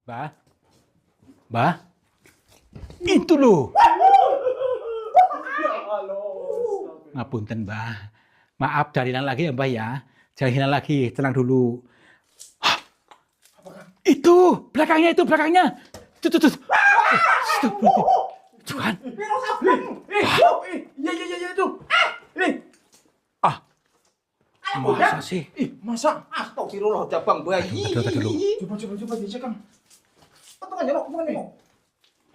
Mbah, Mbah, itu loh. Ngapunten, Mbah. Maaf, jalinan lagi ya, Mbah ya. Jalinan lagi, tenang dulu. Hah, itu, belakangnya. Tuh. Tuhan. Iya itu. Ah, masa sih? Masa? Astagfirullah, Bang bayi. Aduh, dulu. Coba dicek, Kang. Potongannya, no.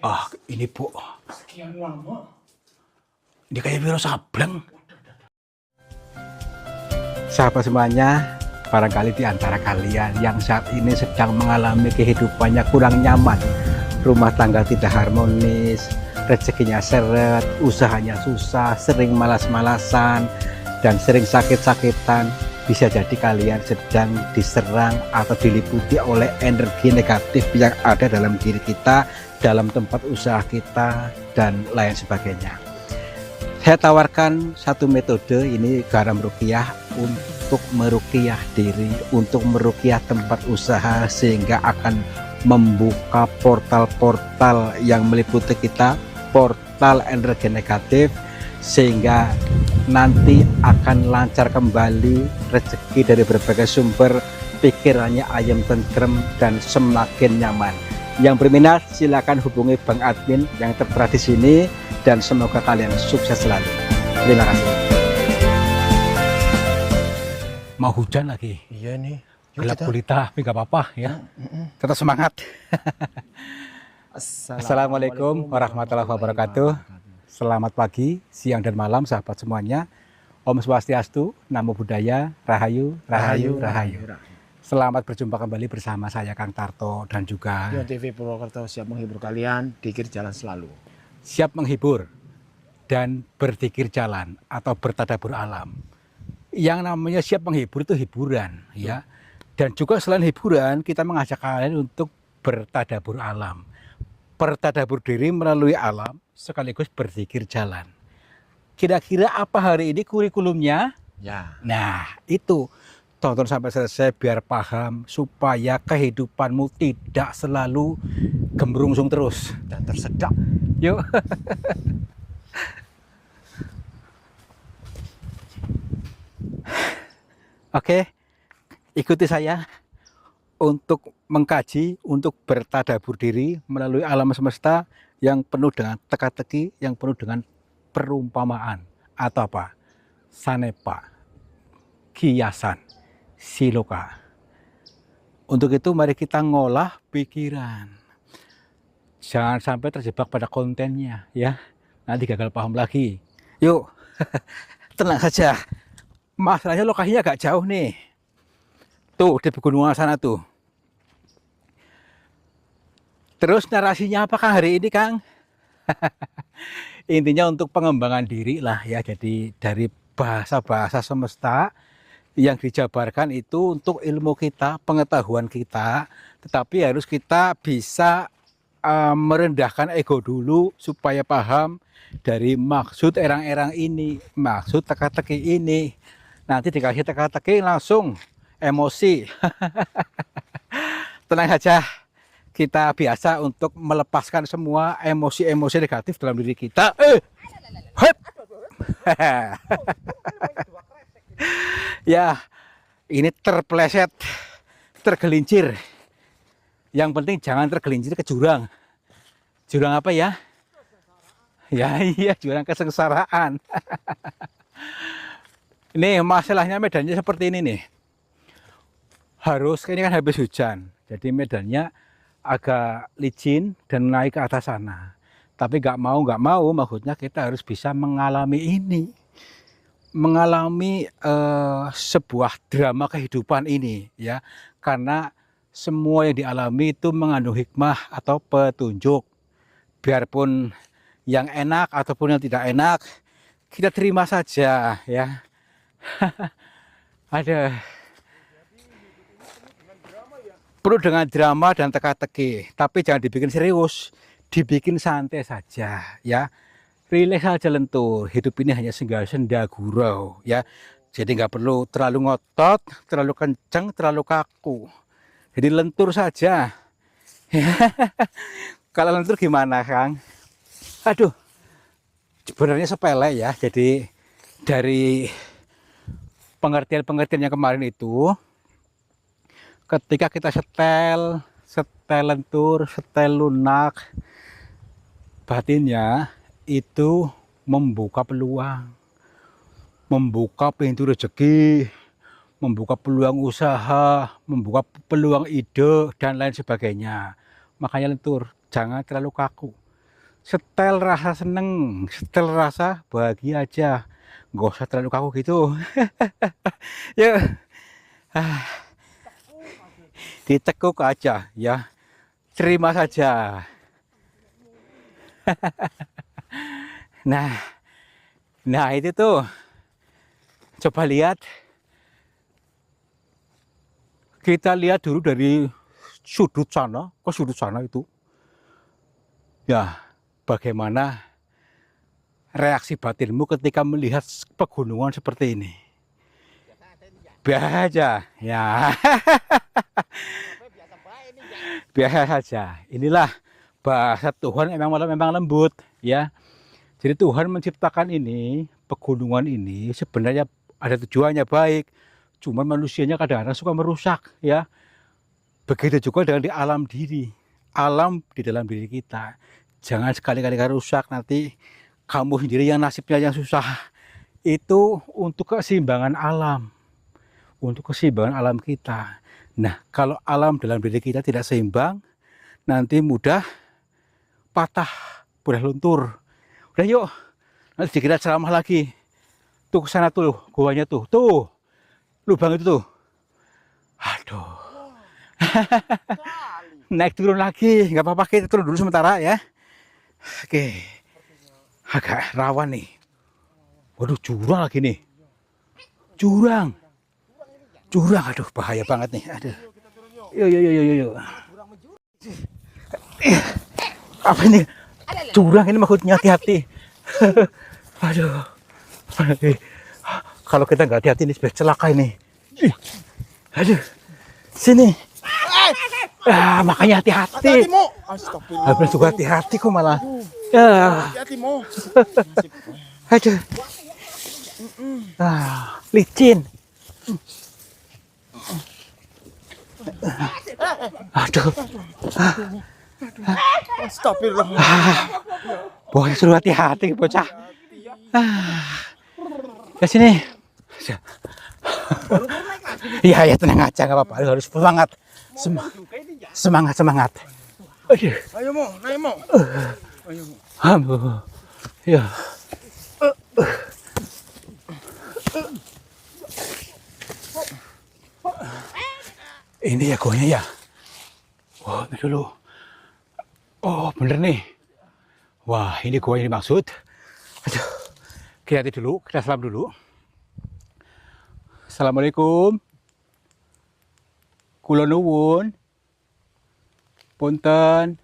Ah, ini Bu. Sekian lama. Ini kayak Wiro Sableng. Sahabat semuanya, barangkali di antara kalian yang saat ini sedang mengalami kehidupannya kurang nyaman, rumah tangga tidak harmonis, rezekinya seret, usahanya susah, sering malas-malasan, dan sering sakit-sakitan, bisa jadi kalian sedang diserang atau diliputi oleh energi negatif yang ada dalam diri kita, dalam tempat usaha kita, dan lain sebagainya. Saya tawarkan satu metode, ini garam ruqyah, untuk meruqyah diri, untuk meruqyah tempat usaha, sehingga akan membuka portal-portal yang meliputi kita, portal energi negatif, sehingga nanti akan lancar kembali rezeki dari berbagai sumber, pikirannya ayam tentrem dan semakin nyaman. Yang berminat silakan hubungi Bang Admin yang tertera di sini, dan semoga kalian sukses selalu. Terima kasih. Mau hujan lagi. Iya nih. Gelap gulita, tapi nggak apa-apa ya. Tetap semangat. Assalamualaikum warahmatullahi wabarakatuh. Selamat pagi, siang dan malam sahabat semuanya. Om Swastiastu, Namo Buddhaya, Rahayu. Selamat berjumpa kembali bersama saya Kang Tarto dan juga Yon TV Purwokerto siap menghibur kalian, dikir jalan selalu. siap menghibur dan berzikir jalan atau bertadabbur alam. Yang namanya siap menghibur itu hiburan ya. Dan juga selain hiburan, kita mengajak kalian untuk bertadabbur alam. Bertadabbur diri melalui alam sekaligus berzikir jalan. Kira-kira apa hari ini kurikulumnya? Ya. Nah, itu tonton sampai selesai biar paham supaya kehidupanmu tidak selalu gembrungsung terus Dan tersedak. Yuk. Oke, ikuti saya untuk mengkaji, untuk bertadabbur diri melalui alam semesta yang penuh dengan teka-teki, yang penuh dengan perumpamaan atau apa? Sanepa, kiasan, siloka. Untuk itu mari kita ngolah pikiran. Jangan sampai terjebak pada kontennya ya. Nanti gagal paham lagi. Yuk, tenang saja. Masalahnya lokasinya agak jauh nih. Tuh, di pegunungan sana tuh. Terus narasinya apakah hari ini, Kang? Intinya untuk pengembangan diri lah ya. Jadi dari bahasa-bahasa semesta yang dijabarkan itu untuk ilmu kita, pengetahuan kita. Tetapi harus kita bisa merendahkan ego dulu supaya paham dari maksud erang-erang ini, maksud teka-teki ini. Nanti dikasih teka-teki langsung emosi. Tenang saja, kita biasa untuk melepaskan semua emosi-emosi negatif dalam diri kita. Ya, ini terpleset, tergelincir. Yang penting jangan tergelincir ke jurang. Jurang apa ya? Ya iya, jurang kesengsaraan. Ini masalahnya medannya seperti ini nih. Ini kan habis hujan. Jadi medannya agak licin dan naik ke atas sana. Tapi nggak mau, maksudnya kita harus bisa mengalami ini. Mengalami sebuah drama kehidupan ini ya. Karena semua yang dialami itu mengandung hikmah atau petunjuk. Biarpun yang enak ataupun yang tidak enak, kita terima saja ya. Ada perlu dengan drama dan teka-teki, tapi jangan dibikin serius, dibikin santai saja ya. Rileks saja, lentur. Hidup ini hanya singgah senda gurau ya. Jadi nggak perlu terlalu ngotot, terlalu kencang, terlalu kaku. Jadi lentur saja, Kalau lentur gimana, Kang? Aduh, sebenarnya sepele ya. Jadi dari pengertian-pengertian yang kemarin itu, ketika kita setel lentur, setel lunak, batinnya itu membuka peluang, membuka pintu rezeki, membuka peluang usaha, membuka peluang ide, dan lain sebagainya. Makanya lentur, jangan terlalu kaku. Setel rasa seneng, setel rasa bahagia aja. Nggak usah terlalu kaku gitu. Ya, ditekuk aja ya. Terima saja. Nah, itu tuh. Coba lihat. Kita lihat dulu dari sudut sana ke sudut sana itu. Ya, bagaimana reaksi batinmu ketika melihat pegunungan seperti ini? Biasa aja, ya. Biasa saja. Inilah bahasa Tuhan memang lembut, ya. Jadi Tuhan menciptakan ini, pegunungan ini sebenarnya ada tujuannya baik. Cuma manusianya kadang-kadang suka merusak, ya. Begitu juga dengan di alam diri, alam di dalam diri kita. Jangan sekali-kali rusak, nanti kamu sendiri yang nasibnya yang susah. Itu untuk keseimbangan alam, untuk keseimbangan alam kita. Nah, kalau alam dalam diri kita tidak seimbang, nanti mudah patah, mudah luntur. Udah yuk, nanti dikira ceramah lagi. Tuh ke sana tuh, guanya tuh, lubang itu tuh. Aduh. Naik turun lagi, nggak apa-apa, kita turun dulu sementara ya. Oke, agak rawan nih. Waduh, jurang lagi nih. Jurang, aduh bahaya banget nih. Aduh. Yuk. Apa ini? Jurang ini maksudnya, hati-hati. Aduh. Kalau kita nggak hati-hati ini sudah celaka ini. Aduh, sini. Makanya hati-hati. Habis juga hati-hati kok malah. Ya. Hati-hati mo. Aduh. Licin. Aduh. Astagfirullah. Boleh suruh hati-hati bocah. Ke sini. Iya, tenang aja, nggak apa-apa. Harus semangat. Semangat. Aduh. Ayo mo. Ya. Ini ya gonya ya. Wah, ini dulu. Oh, bener nih. Wah, ini goa yang dimaksud. Aduh. Kita dulu, kita salam dulu. Assalamualaikum. Kula nuwun. Punten.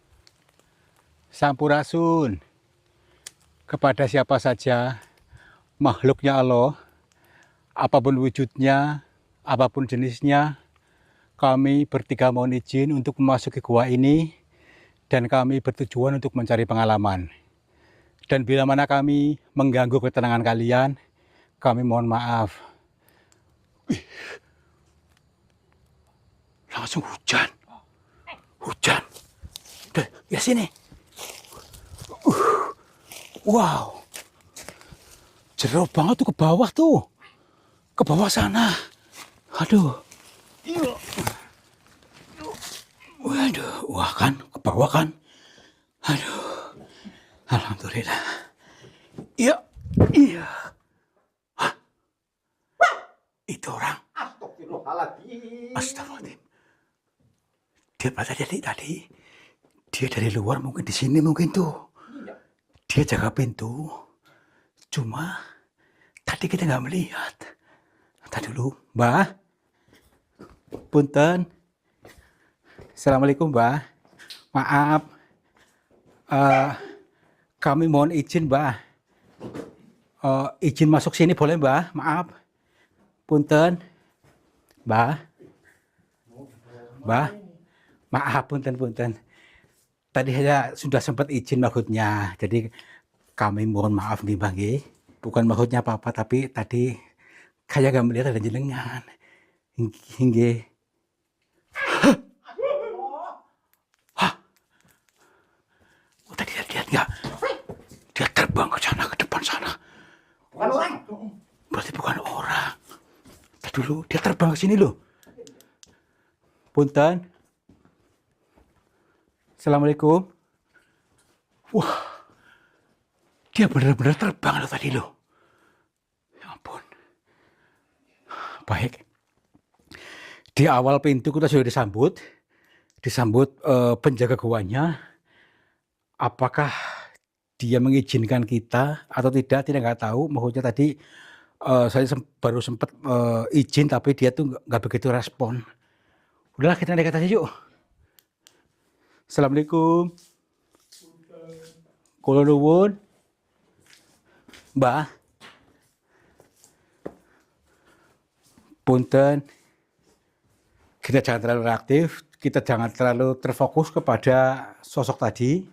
Sampurasun. Kepada siapa saja makhluknya Allah, apapun wujudnya, apapun jenisnya, kami bertiga mohon izin untuk memasuki gua ini, dan kami bertujuan untuk mencari pengalaman. Dan bila mana kami mengganggu ketenangan kalian, kami mohon maaf. Langsung hujan. Ya sini. Wow. Jero banget tuh ke bawah tuh. Ke bawah sana. Aduh. Waduh, wah kan, ke bawah kan. Aduh. Alhamdulillah. Iya. Hah? Itu orang. Astagfirullahaladzim. Dia pada tadi. Dia dari luar, mungkin di sini mungkin tuh. Dia jaga pintu. Cuma tadi kita nggak melihat. Tadi dulu, Mbak. Punten. Assalamualaikum, Mbak. Maaf. Kami mohon izin, Mbak. Izin masuk sini boleh, Mbak? Maaf. Punten. Mbak. Maaf, punten. tadi saya sudah sempat izin maksudnya. Jadi kami mohon maaf nih Bang. Nggih. Bukan maksudnya apa-apa, tapi tadi kayak gak melihat ada jenengan. Hingga oh, tadi lihat nggak? Dia terbang ke sana, ke depan sana. Bukan orang. Berarti bukan orang. Tadi dulu, dia terbang ke sini loh. Punten. Assalamualaikum. Wah, dia benar-benar terbang loh tadi loh. Ya ampun. Baik. Di awal pintu kita sudah disambut penjaga goanya. Apakah dia mengizinkan kita atau tidak nggak tahu. Maksudnya tadi saya baru sempat izin, tapi dia tuh nggak begitu respon. Udahlah, kita naik atas aja yuk. Assalamualaikum. Kula nuwun. Mbah. Punten. Kita jangan terlalu reaktif, kita jangan terlalu terfokus kepada sosok tadi.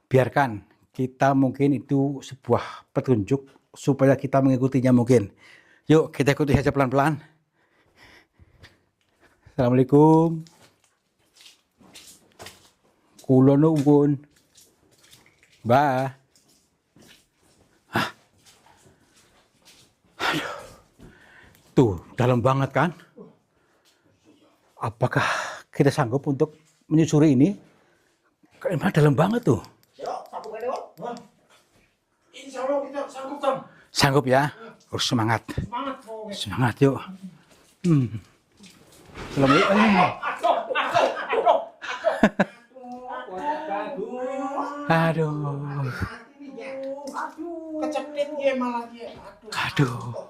Biarkan kita mungkin itu sebuah petunjuk supaya kita mengikutinya mungkin. Yuk kita ikuti saja pelan-pelan. Assalamualaikum. Kula nuwun. Mbah. Aduh. Tuh, dalam banget kan? Apakah kita sanggup untuk menyusuri ini? Emang dalam banget tuh. Yuk, satu kali yuk. Insya Allah kita sanggup Kang. Sanggup ya? Harus semangat. Semangat. Semangat yuk. Assalamualaikum. Aduh. Kecepit dia malah dia. Aduh.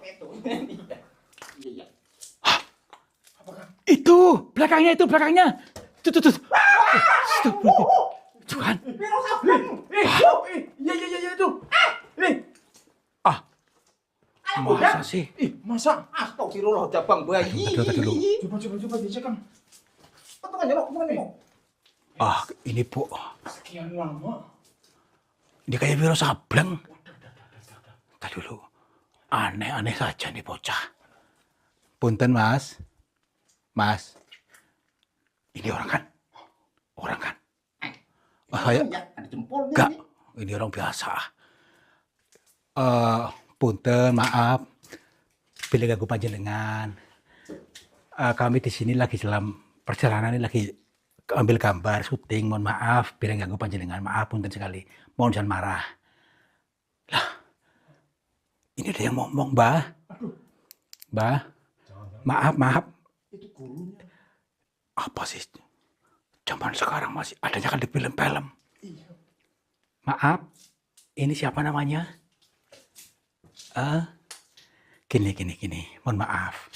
Itu belakangnya. Tuh. Tuh kan. Iya itu. Ah. Masa sih? Masa? Astagfirullah, Bang bayi. Tadi dulu. Coba dicek Kang. Potongan ya, potongan. Ah, ini Bu. Sekian lama. Ini kayak Wiro Sableng. Tadi dulu. Aneh-aneh saja nih bocah. Punten Mas. Mas. Ini orang kan? Orang kan? Saya ada jempolnya. enggak. Ini orang biasa. Punten, maaf. Bila ganggu panjenengan. Kami di sini lagi dalam perjalanan ini lagi ambil gambar, syuting. Mohon maaf, bila ganggu panjenengan. Maaf, punten sekali. Mohon jangan marah. Lah, ini ada yang ngomong, Mbah. Mbah, maaf. Itu gurunya. Apa sih? Zaman sekarang masih adanya kan di film-film. Iya. Maaf, ini siapa namanya? Gini. Mohon maaf.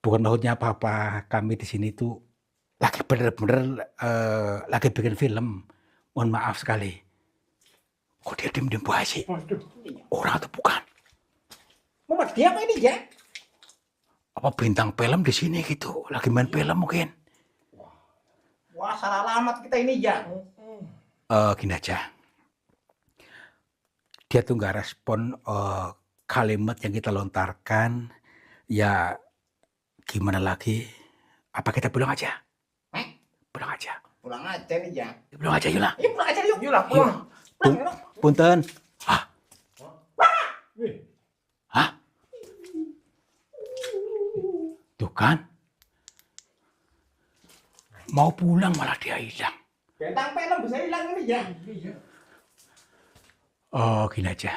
Bukan maksudnya apa-apa. Kami di sini tuh lagi bener-bener lagi bikin film. Mohon maaf sekali. Kok dia diem-diem buah sih? Waduh. Orang atau bukan? Muhammad dia apa ini ya? Apa bintang film di sini gitu? Lagi main film mungkin? Wah, salah alamat kita ini ya. Gini aja. Dia tuh nggak respon kalimat yang kita lontarkan. Ya gimana lagi? Apa kita pulang aja? Pulang aja. Pulang aja nih ya. Pulang aja yuk lah. Yuk pulang aja yuk. Yuk lah pulang. Pulang yuk. Punten. Hah? Tuh kan? Mau pulang malah dia hilang. Bentang film bisa hilang ini ya. Oh, gini aja.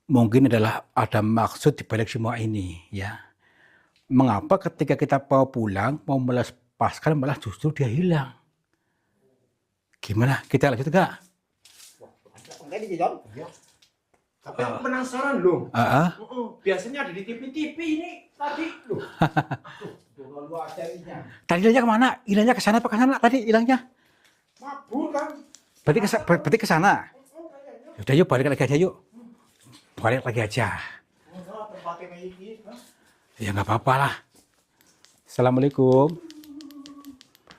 Mungkin adalah ada maksud di balik semua ini, ya. Mengapa ketika kita mau pulang, mau melepaskan, malah justru dia hilang? Gimana? Kita lanjut enggak? Enggak di John. Tapi aku penasaran loh. Biasanya ada di TV-TV ini tadi loh. Aduh, lu aja ininya. Tadi hilangnya kemana? Hilangnya ke sana apa ke sana tadi hilangnya? Mabur kan. Berarti ke sana. Udah yuk balik lagi aja yuk. Balik lagi aja. Tempatnya kayak gini. Ya nggak apa-apa lah. Assalamualaikum.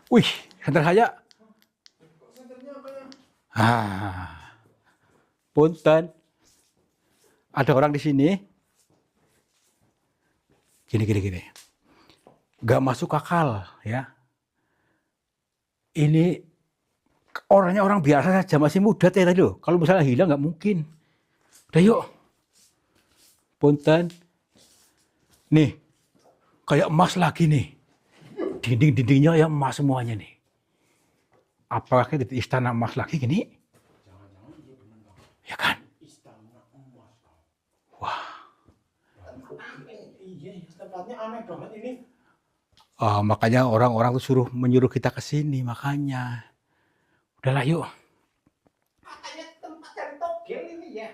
Wih, hantar saya. Ah, punten. Ada orang di sini. Gini. Gak masuk akal ya. Ini orangnya orang biasa saja, masih muda tadi loh. Kalau misalnya hilang nggak mungkin. Udah yuk. Punten. Nih, kayak emas lagi nih. Dinding-dindingnya ya emas semuanya nih. Apakah di istana emas lagi gini? Ya kan? Wah. Iya, tempatnya aneh banget ini. Makanya orang-orang tuh menyuruh kita ke sini, makanya. Udahlah yuk. Katanya tempat cari togel ini ya.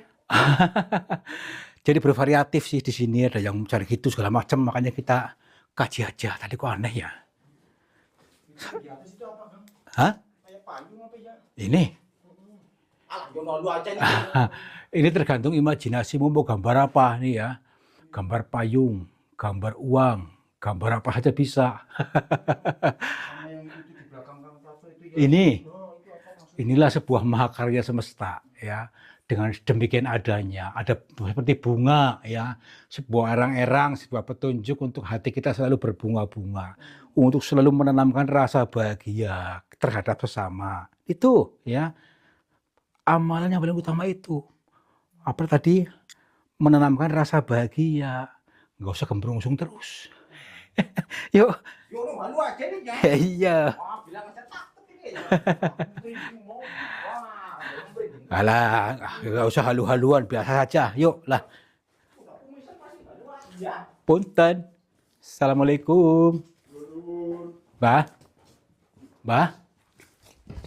Jadi bervariatif sih di sini, ada yang cari gitu segala macam, makanya kita kaji aja. Tadi kok aneh ya? Di atas itu apa, Kang? Hah? Kayak payung apa ya? Ini? Alah, jono lu aja nih. Ini tergantung imajinasimu mau gambar apa nih ya. Gambar payung, gambar uang, gambar apa saja bisa. Sama yang itu di belakang Kang Prato itu ya. Ini, Oh, itu apa maksudnya? inilah sebuah mahakarya semesta ya. Dengan demikian adanya, ada seperti bunga ya, sebuah erang-erang, sebuah petunjuk untuk hati kita selalu berbunga-bunga, untuk selalu menanamkan rasa bahagia terhadap sesama. Itu ya, amalan yang paling utama itu. Apa tadi? Menanamkan rasa bahagia, nggak usah gembrungsung terus. Yuk. Jono lu aja nih ya. Iya. Wah, bilang aja takut ini ya. Wah, Alah, nggak usah halu-haluan, biasa saja. Yuk lah. udah kumisan masih baru aja. Punten. Assalamualaikum. Bah.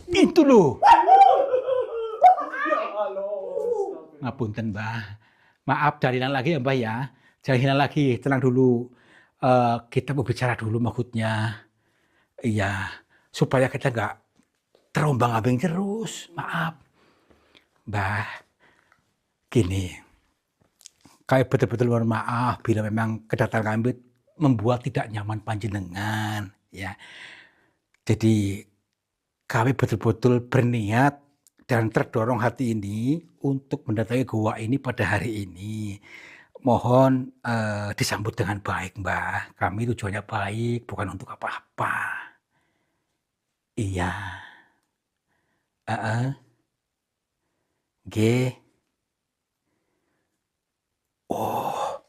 Itu loh. Ngapunten, Mbah. Maaf, jalinan lagi ya, Mbah ya. Jalinan lagi, tenang dulu. Kita mau bicara dulu maksudnya. Iya, supaya kita nggak terombang-ambing terus. Maaf. Mbah, gini. Kami betul-betul mohon maaf bila memang kedatangan kami membuat tidak nyaman panjenengan. Ya. Jadi kami betul-betul berniat dan terdorong hati ini untuk mendatangi gua ini pada hari ini. Mohon disambut dengan baik, Mbah. Kami tujuannya baik, bukan untuk apa-apa. Iya. Heeh. Nggih. Oh,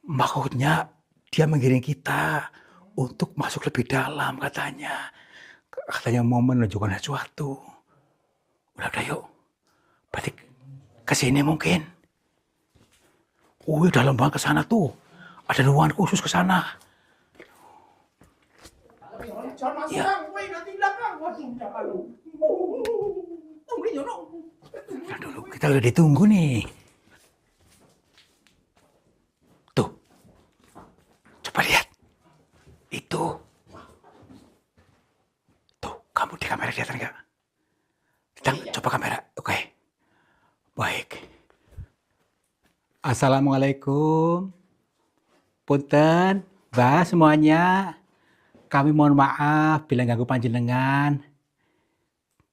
maksudnya dia mengiring kita untuk masuk lebih dalam katanya. Katanya mau menunjukkan sesuatu. Udah yuk. Berarti ke sini mungkin. Oh, dalam banget ke sana tuh. Ada ruangan khusus ke sana. Jangan masuk, Ya. Kang. Woi, nanti belakang. Waduh, jangan lu. Tunggu, Jono. Nah dulu, kita udah ditunggu nih. Tuh. Coba lihat. Itu. Tuh, kamu di kamera kelihatan nggak? Coba kamera. Oke. Baik. Assalamualaikum. Punten, Mbah semuanya. Kami mohon maaf bila ganggu panjenengan.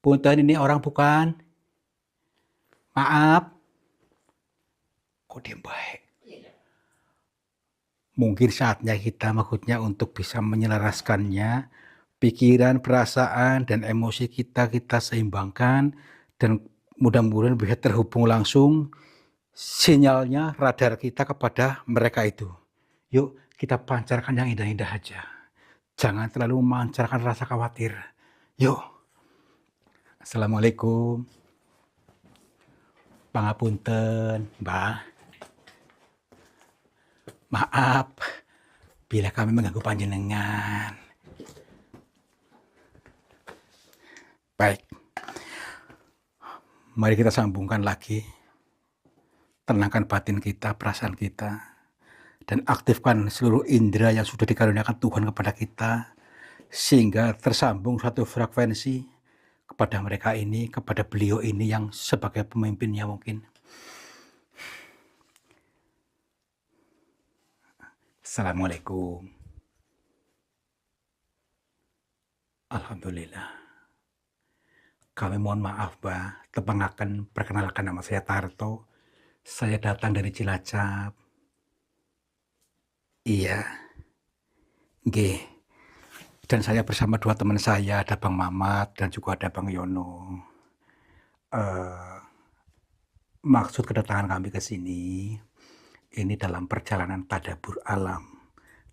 Punten, ini orang bukan? Maaf. Kok diem baik? Mungkin saatnya kita maksudnya untuk bisa menyelaraskannya, pikiran, perasaan, dan emosi kita seimbangkan, dan mudah-mudahan bisa terhubung langsung sinyalnya radar kita kepada mereka itu. Yuk kita pancarkan yang indah-indah aja. Jangan terlalu memancarkan rasa khawatir. Yuk. Assalamualaikum. Pangapunten, Mbah. Maaf bila kami mengganggu panjenengan. Baik. Mari kita sambungkan lagi. Tenangkan batin kita, perasaan kita. Dan aktifkan seluruh indera yang sudah dikaruniakan Tuhan kepada kita. Sehingga tersambung satu frekuensi kepada mereka ini, kepada beliau ini yang sebagai pemimpinnya mungkin. Assalamualaikum. Alhamdulillah. Kami mohon maaf, Mbah. Tepangaken perkenalkan nama saya Tarto. Saya datang dari Cilacap. Iya, nggih. Dan saya bersama dua teman saya, ada Bang Mamat dan juga ada Bang Yono. Eh, maksud kedatangan kami ke sini, ini dalam perjalanan tadabur alam,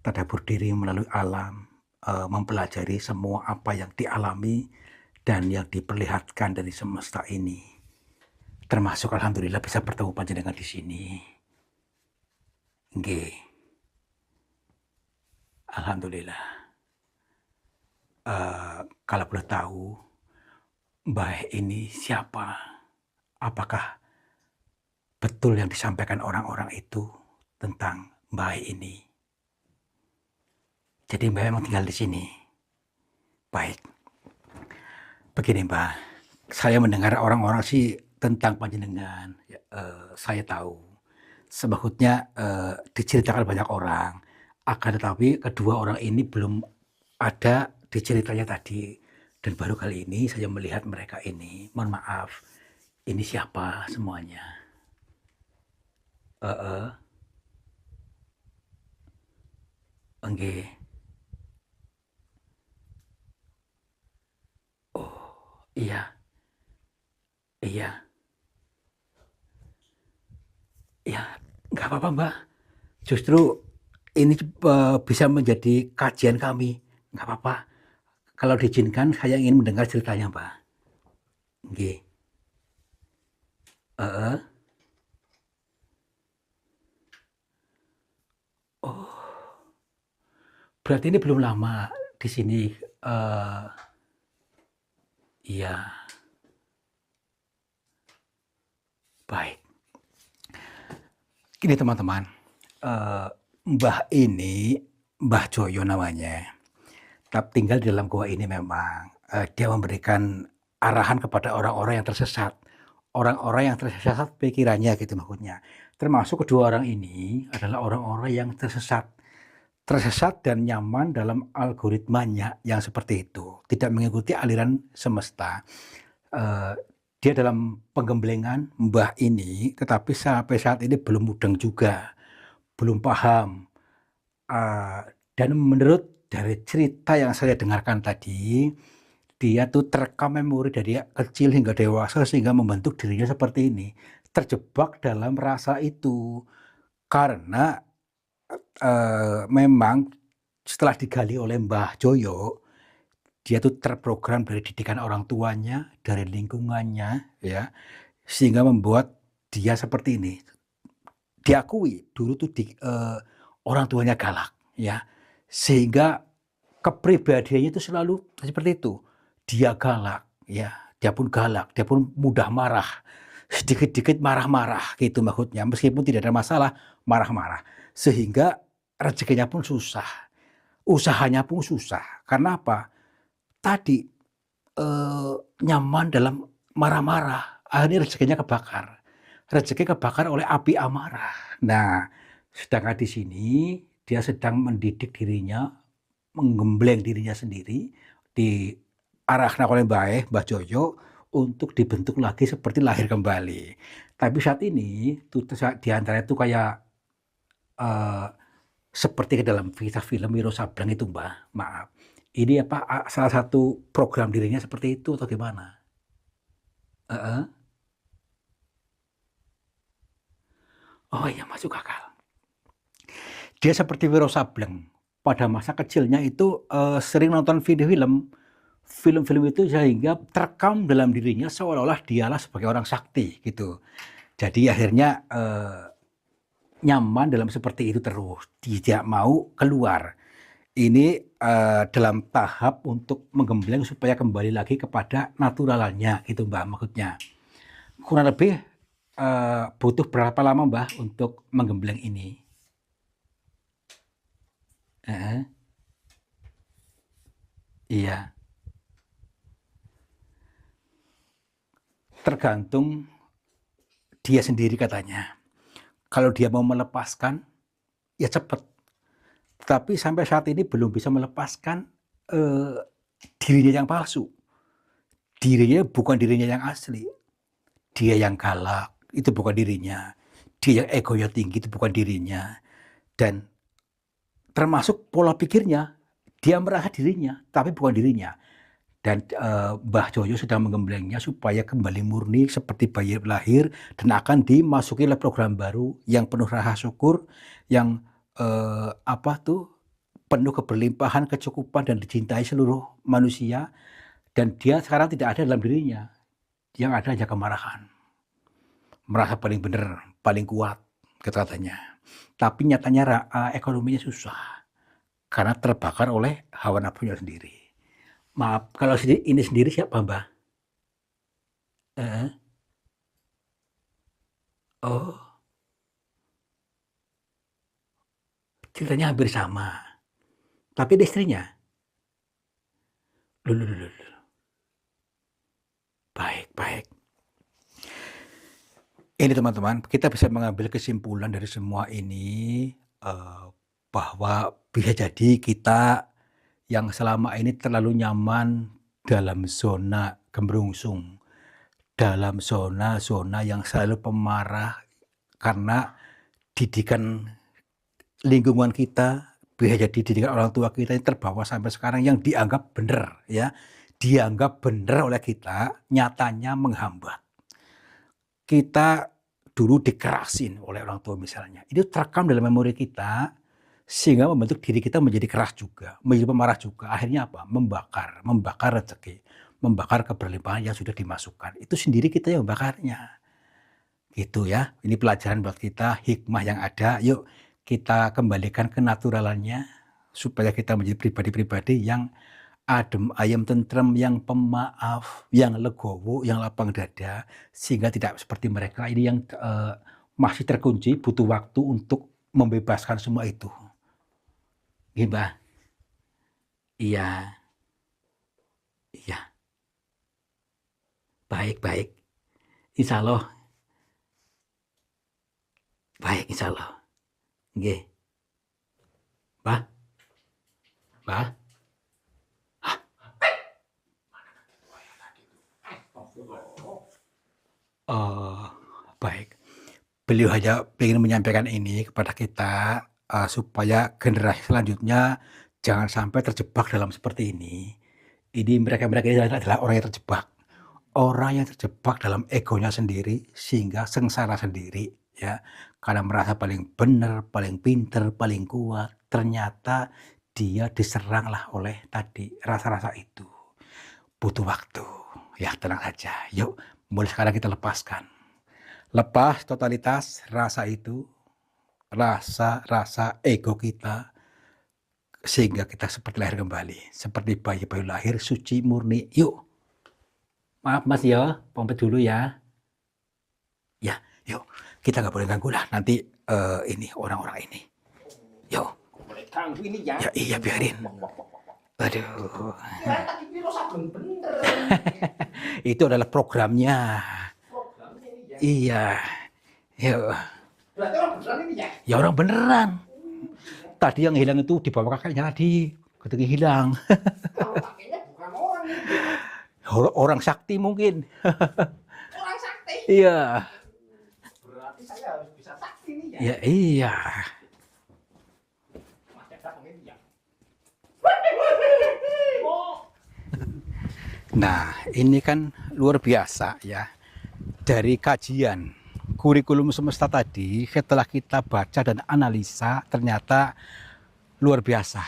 tadabur diri melalui alam, mempelajari semua apa yang dialami dan yang diperlihatkan dari semesta ini. Termasuk alhamdulillah bisa bertemu panjenengan di sini. Nggih. Alhamdulillah. Kalau boleh tahu, Mbah ini siapa? Apakah betul yang disampaikan orang-orang itu tentang Mbah ini? Jadi Mbah memang tinggal di sini. Baik. Begini Mbah, saya mendengar orang-orang sih tentang panjenengan. Saya tahu. Sebetulnya diceritakan banyak orang. Akan tetapi kedua orang ini belum ada di ceritanya tadi. Dan baru kali ini saya melihat mereka ini. Mohon maaf, ini siapa semuanya? Nggih. Oh, iya. Iya. Ya, nggak apa-apa Mbak. Justru ini bisa menjadi kajian kami. Nggak apa-apa. Kalau diizinkan, saya ingin mendengar ceritanya Mbak. Nggih. Oh, berarti ini belum lama di sini. Iya, baik. Gini teman-teman, Mbah ini, Mbah Joyo namanya. Tapi tinggal di dalam gua ini memang dia memberikan arahan kepada orang-orang yang tersesat. Orang-orang yang tersesat pikirannya gitu maksudnya. Termasuk kedua orang ini adalah orang-orang yang tersesat. Tersesat dan nyaman dalam algoritmanya yang seperti itu. Tidak mengikuti aliran semesta. Dia dalam penggemblengan Mbah ini, tetapi sampai saat ini belum mudeng juga. Belum paham. Dan menurut dari cerita yang saya dengarkan tadi, dia tuh terekam memori dari kecil hingga dewasa sehingga membentuk dirinya seperti ini. Terjebak dalam rasa itu. Karena memang setelah digali oleh Mbah Joyo, dia tuh terprogram dari didikan orang tuanya, dari lingkungannya, ya, sehingga membuat dia seperti ini. Diakui dulu tuh orang tuanya galak, ya, sehingga kepribadiannya itu selalu seperti itu. Dia galak, ya, dia pun galak, dia pun mudah marah, sedikit-sedikit marah-marah gitu maksudnya. Meskipun tidak ada masalah, marah-marah. Sehingga rezekinya pun susah, usahanya pun susah. Karena apa? Tadi nyaman dalam marah-marah, akhirnya rezekinya kebakar. Rezeki kebakar oleh api amarah. Nah, sedangkan di sini dia sedang mendidik dirinya, menggembleng dirinya sendiri, diarahkan oleh Mbah Joyo untuk dibentuk lagi seperti lahir kembali. Tapi saat ini di antara itu kayak seperti ke dalam kisah film Wiro Sableng itu Mbah, maaf. Ini apa salah satu program dirinya seperti itu atau gimana? Oh iya masuk akal. Dia seperti Wiro Sableng. Pada masa kecilnya itu sering nonton film-film itu sehingga terekam dalam dirinya seolah-olah dialah sebagai orang sakti gitu. Jadi akhirnya nyaman dalam seperti itu terus, tidak mau keluar. Ini dalam tahap untuk menggembleng supaya kembali lagi kepada naturalannya itu Mbak maksudnya. Kurang lebih butuh berapa lama Mbah untuk menggembleng ini? Iya. Tergantung dia sendiri katanya. Kalau dia mau melepaskan, ya cepat. Tapi sampai saat ini belum bisa melepaskan dirinya yang palsu. Dirinya bukan dirinya yang asli. Dia yang galak, itu bukan dirinya. Dia yang egonya tinggi, itu bukan dirinya. Dan termasuk pola pikirnya, dia merasa dirinya, tapi bukan dirinya. Dan Mbah Joyo sedang menggemblengnya supaya kembali murni seperti bayi lahir dan akan dimasuki oleh program baru yang penuh rasa syukur, yang penuh keberlimpahan, kecukupan dan dicintai seluruh manusia. Dan dia sekarang tidak ada dalam dirinya, yang ada hanya kemarahan. Merasa paling benar, paling kuat, katanya. Tapi nyatanya ekonominya susah karena terbakar oleh hawa nafsunya sendiri. Maaf, kalau ini sendiri siapa, Mbah? Oh, ceritanya hampir sama. Tapi ada istrinya. Loh. Baik. Ini teman-teman, kita bisa mengambil kesimpulan dari semua ini bahwa bisa jadi kita yang selama ini terlalu nyaman dalam zona gembrungsung, dalam zona yang selalu pemarah karena didikan lingkungan kita, bisa jadi didikan orang tua kita yang terbawa sampai sekarang yang dianggap benar, ya, dianggap benar oleh kita, nyatanya menghambat. Kita dulu dikerasin oleh orang tua misalnya, itu terekam dalam memori kita sehingga membentuk diri kita menjadi keras juga, menjadi pemarah juga. Akhirnya apa? Membakar rezeki, membakar keberlimpahan yang sudah dimasukkan. Itu sendiri kita yang membakarnya. Gitu ya. Ini pelajaran buat kita, hikmah yang ada. Yuk kita kembalikan kenaturalannya supaya kita menjadi pribadi-pribadi yang adem, ayem, tentrem, yang pemaaf, yang legowo, yang lapang dada, sehingga tidak seperti mereka ini yang masih terkunci, butuh waktu untuk membebaskan semua itu. Gimana? Iya. Baik. Insya Allah. Baik, insya Allah. Nggih. Mbah? Baik. Beliau hanya ingin menyampaikan ini kepada kita supaya generasi selanjutnya jangan sampai terjebak dalam seperti ini. Ini mereka ini adalah orang yang terjebak. Orang yang terjebak dalam egonya sendiri sehingga sengsara sendiri, ya. Karena merasa paling benar, paling pinter, paling kuat. Ternyata dia diseranglah oleh tadi rasa-rasa itu. Butuh waktu. Ya, tenang saja. Yuk, mulai sekarang kita lepaskan. Lepas totalitas rasa itu, rasa ego kita, sehingga kita seperti lahir kembali. Seperti bayi-bayi lahir, suci, murni. Yuk. Maaf Mas ya, pompet dulu ya. Ya, yuk. Kita nggak boleh ganggu lah. Nanti ini orang-orang ini. Yuk. Boleh ganggu ini ya. Ya iya, biarin. Aduh. Itu adalah programnya. Iya. Yuk. Berarti orang beneran ini ya? Ya orang beneran. Tadi yang hilang itu dibawa kakeknya tadi. Ketika hilang. Kalau kakeknya bukan orang ini. Orang sakti mungkin. Orang sakti? Iya. Berarti saya harus bisa sakti nih ya? Ya iya. Nah, ini kan luar biasa ya. Dari kajian kurikulum semesta tadi, setelah kita baca dan analisa, ternyata luar biasa.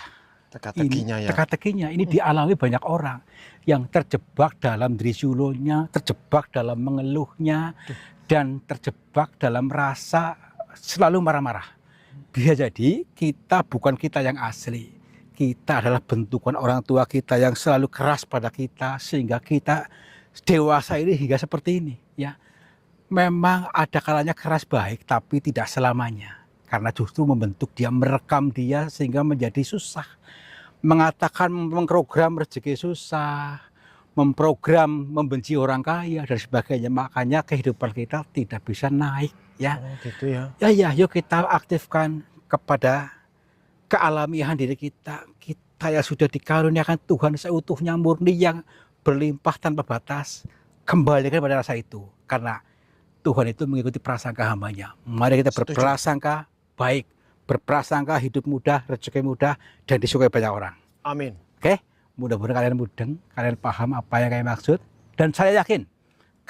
Teka-tekinya ini dialami banyak orang yang terjebak dalam drisulonya, terjebak dalam mengeluhnya, dan terjebak dalam rasa selalu marah-marah. Bisa jadi bukan kita yang asli. Kita adalah bentukan orang tua kita yang selalu keras pada kita, sehingga kita dewasa ini hingga seperti ini. Ya, memang ada kalanya keras baik, tapi tidak selamanya. Karena justru membentuk dia, merekam dia sehingga menjadi susah. Mengatakan memprogram rezeki susah, memprogram membenci orang kaya dan sebagainya. Makanya kehidupan kita tidak bisa naik, ya. Oh, gitu ya. Ya, yuk kita aktifkan kepada kealamian diri kita. Kita yang sudah dikaruniakan Tuhan seutuhnya, murni, yang berlimpah tanpa batas, kembalikan pada rasa itu. Karena Tuhan itu mengikuti prasangka hambanya. Mari kita berprasangka baik, berprasangka hidup mudah, rezeki mudah, dan disukai banyak orang. Amin. Oke, mudah-mudahan kalian mudeng, kalian paham apa yang kalian maksud. Dan saya yakin,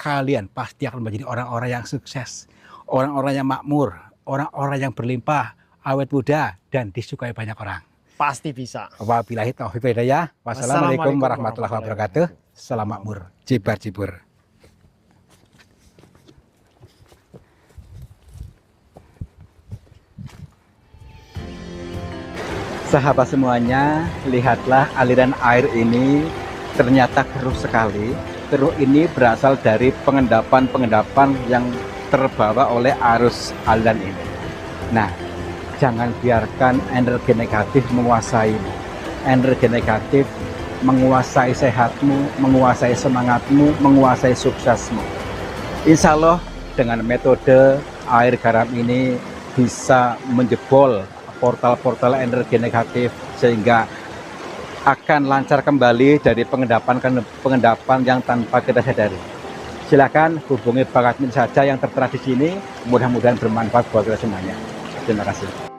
kalian pasti akan menjadi orang-orang yang sukses, orang-orang yang makmur, orang-orang yang berlimpah, awet muda, dan disukai banyak orang. Pasti bisa. Wabillahi taufiq wal hidayah. Wassalamualaikum warahmatullahi wabarakatuh. Salam makmur. Jibar-jibur. Sahabat semuanya, lihatlah aliran air ini ternyata keruh sekali. Keruh ini berasal dari pengendapan-pengendapan yang terbawa oleh arus aliran ini. Nah, jangan biarkan energi negatif menguasaimu. Energi negatif menguasai sehatmu, menguasai semangatmu, menguasai suksesmu. Insya Allah dengan metode air garam ini bisa menjebol portal-portal energi negatif sehingga akan lancar kembali dari pengendapan yang tanpa kita sadari. Silakan hubungi Bang Admin saja yang tertera di sini. Mudah-mudahan bermanfaat buat kita semuanya. Terima kasih.